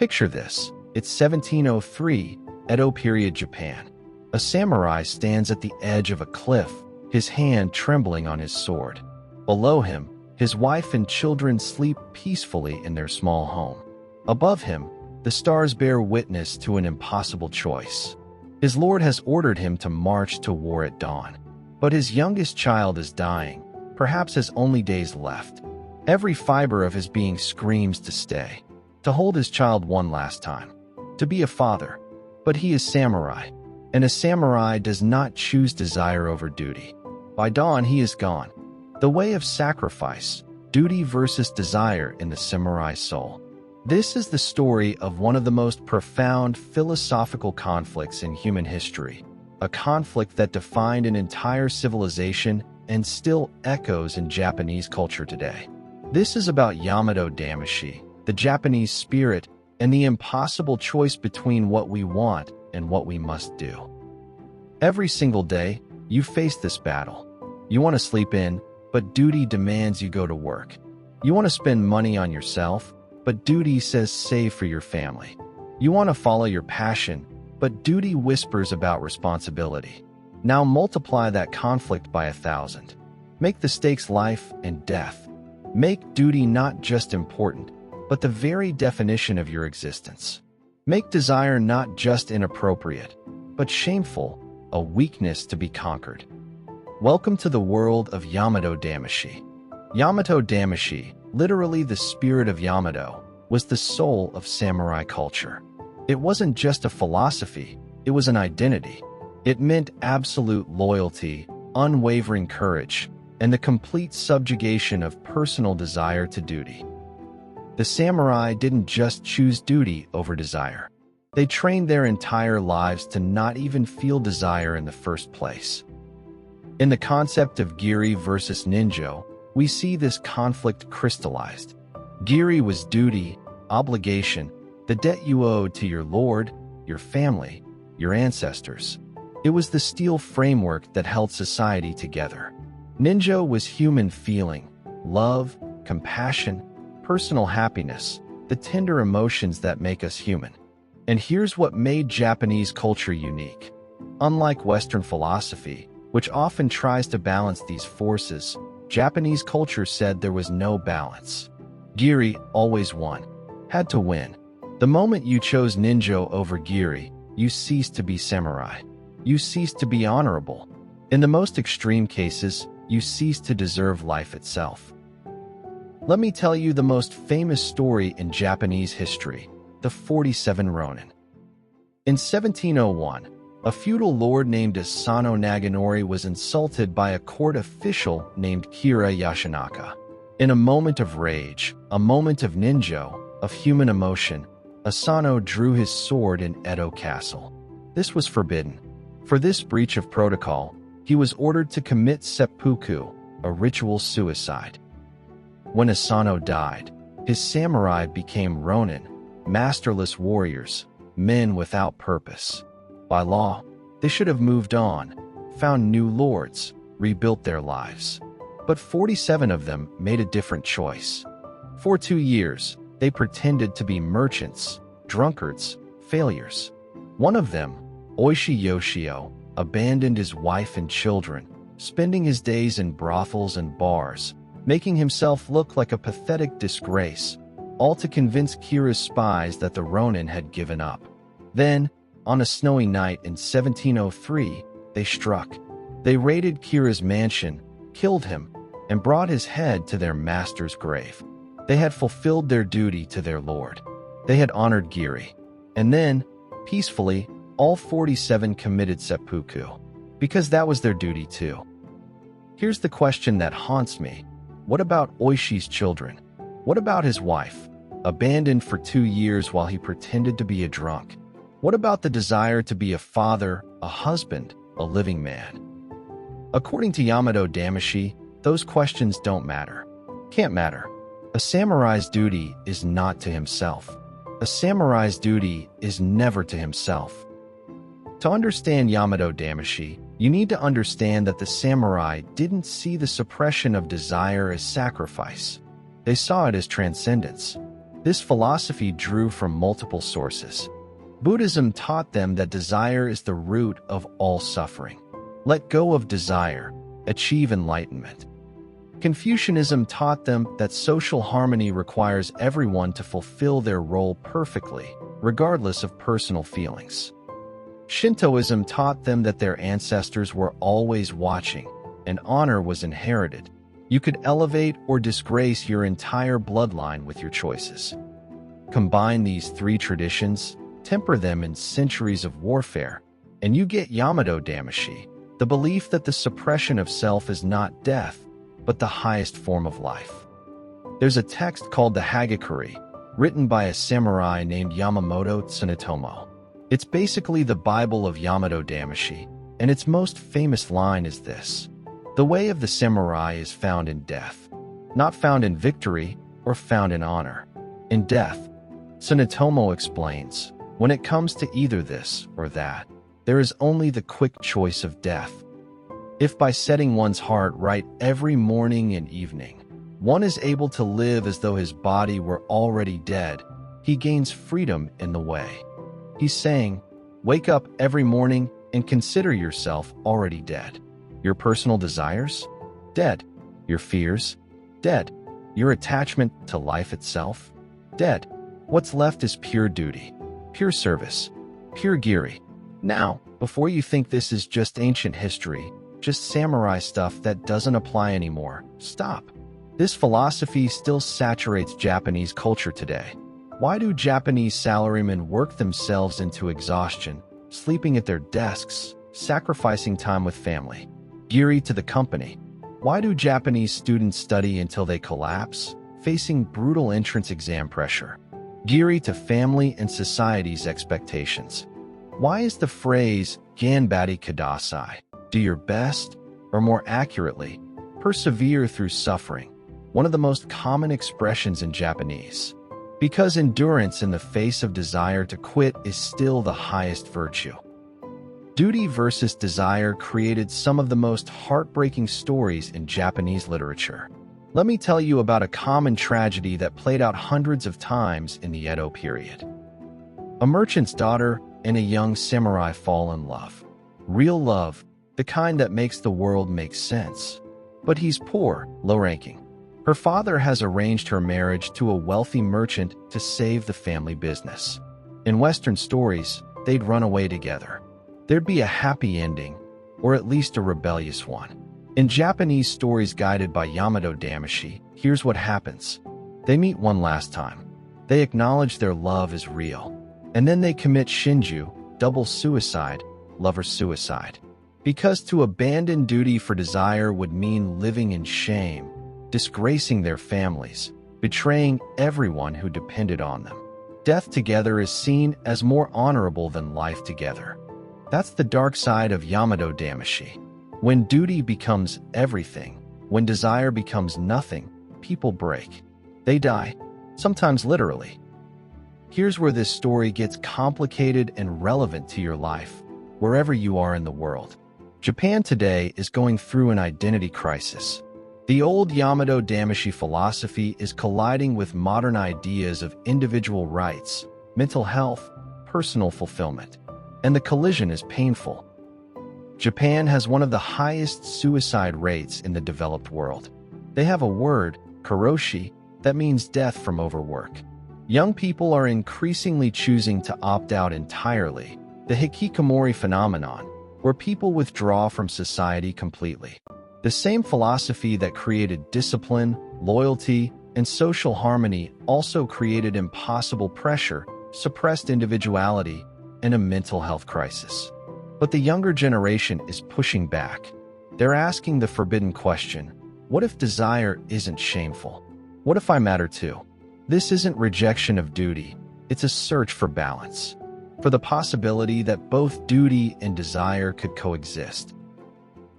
Picture this. It's 1703, Edo period Japan. A samurai stands at the edge of a cliff, his hand trembling on his sword. Below him, his wife and children sleep peacefully in their small home. Above him, the stars bear witness to an impossible choice. His lord has ordered him to march to war at dawn. But his youngest child is dying, perhaps his only days left. Every fiber of his being screams to stay, to hold his child one last time, to be a father. But he is samurai, and a samurai does not choose desire over duty. By dawn, he is gone. The way of sacrifice, duty versus desire in the samurai soul. This is the story of one of the most profound philosophical conflicts in human history, a conflict that defined an entire civilization and still echoes in Japanese culture today. This is about Yamato Damashii, the Japanese spirit, and the impossible choice between what we want and what we must do. Every single day, you face this battle. You want to sleep in, but duty demands you go to work. You want to spend money on yourself, but duty says save for your family. You want to follow your passion, but duty whispers about responsibility. Now multiply that conflict by 1,000. Make the stakes life and death. Make duty not just important, but the very definition of your existence. Make desire not just inappropriate, but shameful, a weakness to be conquered. Welcome to the world of Yamato Damashii. Yamato Damashii, literally the spirit of Yamato, was the soul of samurai culture. It wasn't just a philosophy, it was an identity. It meant absolute loyalty, unwavering courage, and the complete subjugation of personal desire to duty. The samurai didn't just choose duty over desire. They trained their entire lives to not even feel desire in the first place. In the concept of Giri versus Ninjō, we see this conflict crystallized. Giri was duty, obligation, the debt you owed to your lord, your family, your ancestors. It was the steel framework that held society together. Ninjō was human feeling, love, compassion, personal happiness, the tender emotions that make us human. And here's what made Japanese culture unique. Unlike Western philosophy, which often tries to balance these forces, Japanese culture said there was no balance. Giri always won, had to win. The moment you chose Ninjō over Giri, you ceased to be samurai. You ceased to be honorable. In the most extreme cases, you ceased to deserve life itself. Let me tell you the most famous story in Japanese history, the 47 Ronin. In 1701, a feudal lord named Asano Naganori was insulted by a court official named Kira Yashinaka. In a moment of rage, a moment of ninjō, of human emotion, Asano drew his sword in Edo Castle. This was forbidden. For this breach of protocol, he was ordered to commit seppuku, a ritual suicide. When Asano died, his samurai became Ronin, masterless warriors, men without purpose. By law, they should have moved on, found new lords, rebuilt their lives. But 47 of them made a different choice. For 2 years, they pretended to be merchants, drunkards, failures. One of them, Oishi Yoshio, abandoned his wife and children, spending his days in brothels and bars, making himself look like a pathetic disgrace, all to convince Kira's spies that the Ronin had given up. Then, on a snowy night in 1703, they struck. They raided Kira's mansion, killed him, and brought his head to their master's grave. They had fulfilled their duty to their lord. They had honored Giri. And then, peacefully, all 47 committed seppuku, because that was their duty too. Here's the question that haunts me. What about Oishi's children? What about his wife, abandoned for 2 years while he pretended to be a drunk? What about the desire to be a father, a husband, a living man? According to Yamato Damashii, those questions don't matter. Can't matter. A samurai's duty is not to himself. A samurai's duty is never to himself. To understand Yamato Damashii, you need to understand that the samurai didn't see the suppression of desire as sacrifice. They saw it as transcendence. This philosophy drew from multiple sources. Buddhism taught them that desire is the root of all suffering. Let go of desire, achieve enlightenment. Confucianism taught them that social harmony requires everyone to fulfill their role perfectly, regardless of personal feelings. Shintoism taught them that their ancestors were always watching, and honor was inherited. You could elevate or disgrace your entire bloodline with your choices. Combine these three traditions, temper them in centuries of warfare, and you get Yamato Damashii, the belief that the suppression of self is not death, but the highest form of life. There's a text called the Hagakure, written by a samurai named Yamamoto Tsunetomo. It's basically the Bible of Yamato Damashii, and its most famous line is this: "The way of the samurai is found in death, not found in victory or found in honor. In death." Tsunetomo explains, when it comes to either this or that, there is only the quick choice of death. If by setting one's heart right every morning and evening, one is able to live as though his body were already dead, he gains freedom in the way. He's saying, wake up every morning and consider yourself already dead. Your personal desires? Dead. Your fears? Dead. Your attachment to life itself? Dead. What's left is pure duty, pure service, pure Giri. Now, before you think this is just ancient history, just samurai stuff that doesn't apply anymore, stop. This philosophy still saturates Japanese culture today. Why do Japanese salarymen work themselves into exhaustion, sleeping at their desks, sacrificing time with family? Giri to the company. Why do Japanese students study until they collapse, facing brutal entrance exam pressure? Giri to family and society's expectations. Why is the phrase "ganbari kudasai," do your best, or more accurately, persevere through suffering, one of the most common expressions in Japanese? Because endurance in the face of desire to quit is still the highest virtue. Duty versus desire created some of the most heartbreaking stories in Japanese literature. Let me tell you about a common tragedy that played out hundreds of times in the Edo period. A merchant's daughter and a young samurai fall in love. Real love, the kind that makes the world make sense. But he's poor, low-ranking. Her father has arranged her marriage to a wealthy merchant to save the family business. In Western stories, they'd run away together. There'd be a happy ending, or at least a rebellious one. In Japanese stories guided by Yamato Damashii, here's what happens. They meet one last time. They acknowledge their love is real. And then they commit shinju, double suicide, lover suicide. Because to abandon duty for desire would mean living in shame, disgracing their families, betraying everyone who depended on them. Death together is seen as more honorable than life together. That's the dark side of Yamato Damashii. When duty becomes everything, when desire becomes nothing, people break. They die, sometimes literally. Here's where this story gets complicated and relevant to your life, wherever you are in the world. Japan today is going through an identity crisis. The old Yamato Damashii philosophy is colliding with modern ideas of individual rights, mental health, personal fulfillment, and the collision is painful. Japan has one of the highest suicide rates in the developed world. They have a word, karoshi, that means death from overwork. Young people are increasingly choosing to opt out entirely, the hikikomori phenomenon, where people withdraw from society completely. The same philosophy that created discipline, loyalty, and social harmony also created impossible pressure, suppressed individuality, and a mental health crisis. But the younger generation is pushing back. They're asking the forbidden question, what if desire isn't shameful? What if I matter too? This isn't rejection of duty, it's a search for balance, for the possibility that both duty and desire could coexist.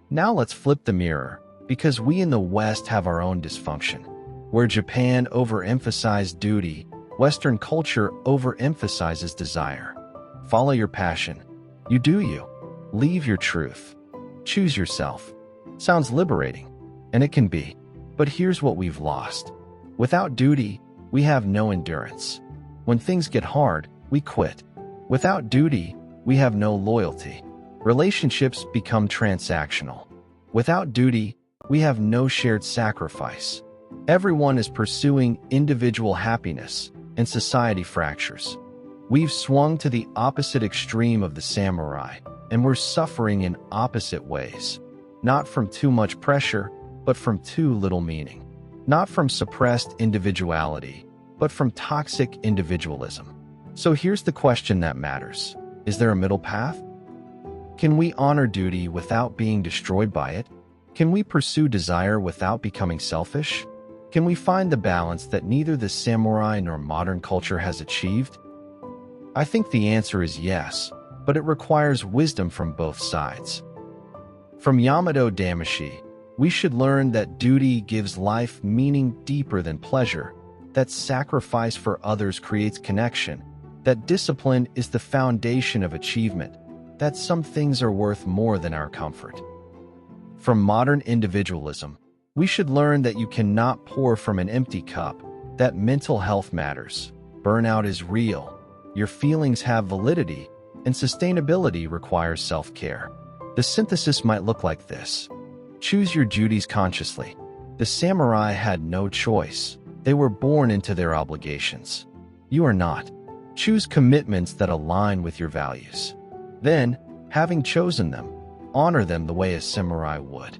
Now let's flip the mirror, because we in the West have our own dysfunction. Where Japan overemphasized duty, Western culture overemphasizes desire. Follow your passion. You do you. Leave your truth. Choose yourself. Sounds liberating, and it can be. But here's what we've lost. Without duty, we have no endurance. When things get hard, we quit. Without duty, we have no loyalty. Relationships become transactional. Without duty, we have no shared sacrifice. Everyone is pursuing individual happiness, and society fractures. We've swung to the opposite extreme of the samurai, and we're suffering in opposite ways. Not from too much pressure, but from too little meaning. Not from suppressed individuality, but from toxic individualism. So here's the question that matters. Is there a middle path? Can we honor duty without being destroyed by it? Can we pursue desire without becoming selfish? Can we find the balance that neither the samurai nor modern culture has achieved? I think the answer is yes, but it requires wisdom from both sides. From Yamato Damashii, we should learn that duty gives life meaning deeper than pleasure, that sacrifice for others creates connection, that discipline is the foundation of achievement, that some things are worth more than our comfort. From modern individualism, we should learn that you cannot pour from an empty cup, that mental health matters, burnout is real, your feelings have validity, and sustainability requires self-care. The synthesis might look like this. Choose your duties consciously. The samurai had no choice. They were born into their obligations. You are not. Choose commitments that align with your values. Then, having chosen them, honor them the way a samurai would.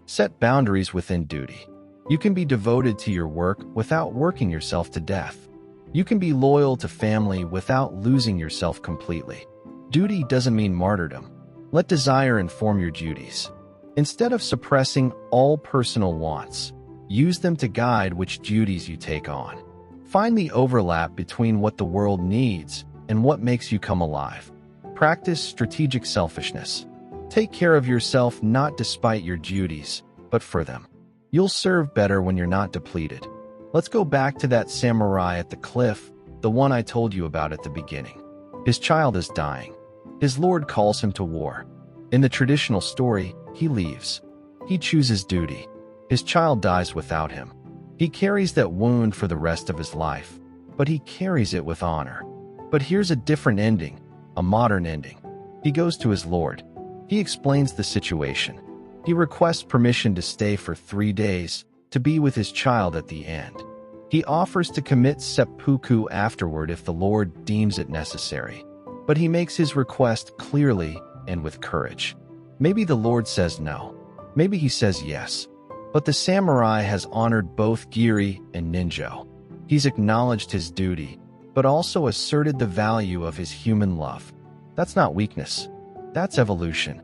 Set boundaries within duty. You can be devoted to your work without working yourself to death. You can be loyal to family without losing yourself completely. Duty doesn't mean martyrdom. Let desire inform your duties. Instead of suppressing all personal wants, use them to guide which duties you take on. Find the overlap between what the world needs and what makes you come alive. Practice strategic selfishness. Take care of yourself not despite your duties, but for them. You'll serve better when you're not depleted. Let's go back to that samurai at the cliff, the one I told you about at the beginning. His child is dying. His lord calls him to war. In the traditional story, he leaves. He chooses duty. His child dies without him. He carries that wound for the rest of his life, but he carries it with honor. But here's a different ending, a modern ending. He goes to his lord. He explains the situation. He requests permission to stay for 3 days, to be with his child at the end. He offers to commit seppuku afterward if the Lord deems it necessary. But he makes his request clearly and with courage. Maybe the Lord says no. Maybe he says yes. But the samurai has honored both Giri and Ninjō. He's acknowledged his duty, but also asserted the value of his human love. That's not weakness. That's evolution.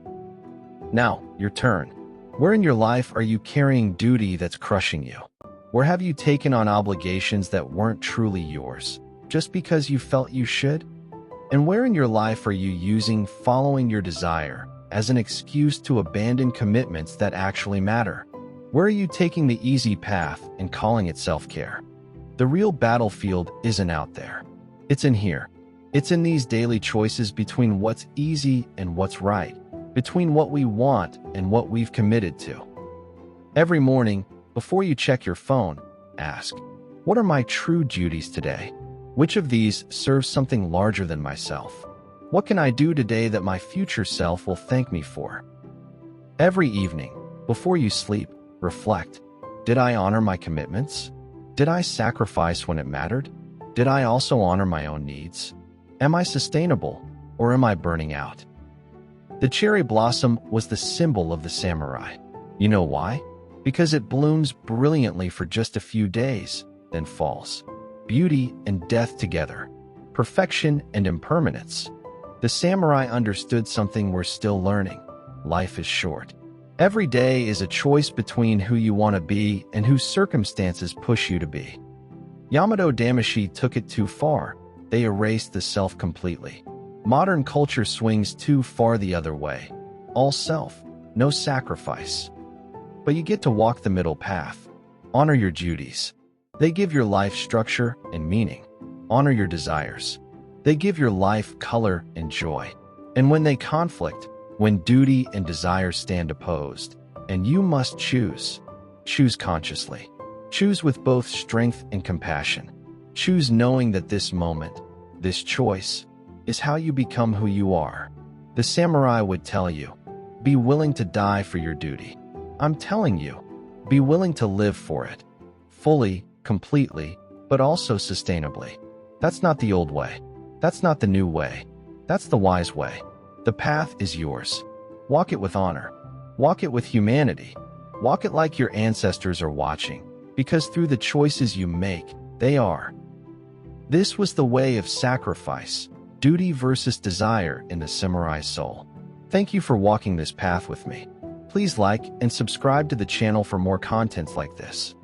Now, your turn. Where in your life are you carrying duty that's crushing you? Where have you taken on obligations that weren't truly yours, just because you felt you should? And where in your life are you using following your desire as an excuse to abandon commitments that actually matter? Where are you taking the easy path and calling it self-care? The real battlefield isn't out there. It's in here. It's in these daily choices between what's easy and what's right, between what we want and what we've committed to. Every morning, before you check your phone, ask, what are my true duties today? Which of these serves something larger than myself? What can I do today that my future self will thank me for? Every evening, before you sleep, reflect. Did I honor my commitments? Did I sacrifice when it mattered? Did I also honor my own needs? Am I sustainable, or am I burning out? The cherry blossom was the symbol of the samurai. You know why? Because it blooms brilliantly for just a few days, then falls. Beauty and death together. Perfection and impermanence. The samurai understood something we're still learning. Life is short. Every day is a choice between who you want to be and who circumstances push you to be. Yamato Damashii took it too far. They erased the self completely. Modern culture swings too far the other way. All self, no sacrifice. But you get to walk the middle path. Honor your duties. They give your life structure and meaning. Honor your desires. They give your life color and joy. And when they conflict, when duty and desire stand opposed, and you must choose, choose consciously. Choose with both strength and compassion. Choose knowing that this moment, this choice, is how you become who you are. The samurai would tell you, be willing to die for your duty. I'm telling you, be willing to live for it. Fully, completely, but also sustainably. That's not the old way. That's not the new way. That's the wise way. The path is yours. Walk it with honor. Walk it with humanity. Walk it like your ancestors are watching, because through the choices you make, they are. This was the way of sacrifice, duty versus desire in the samurai soul. Thank you for walking this path with me. Please like and subscribe to the channel for more contents like this.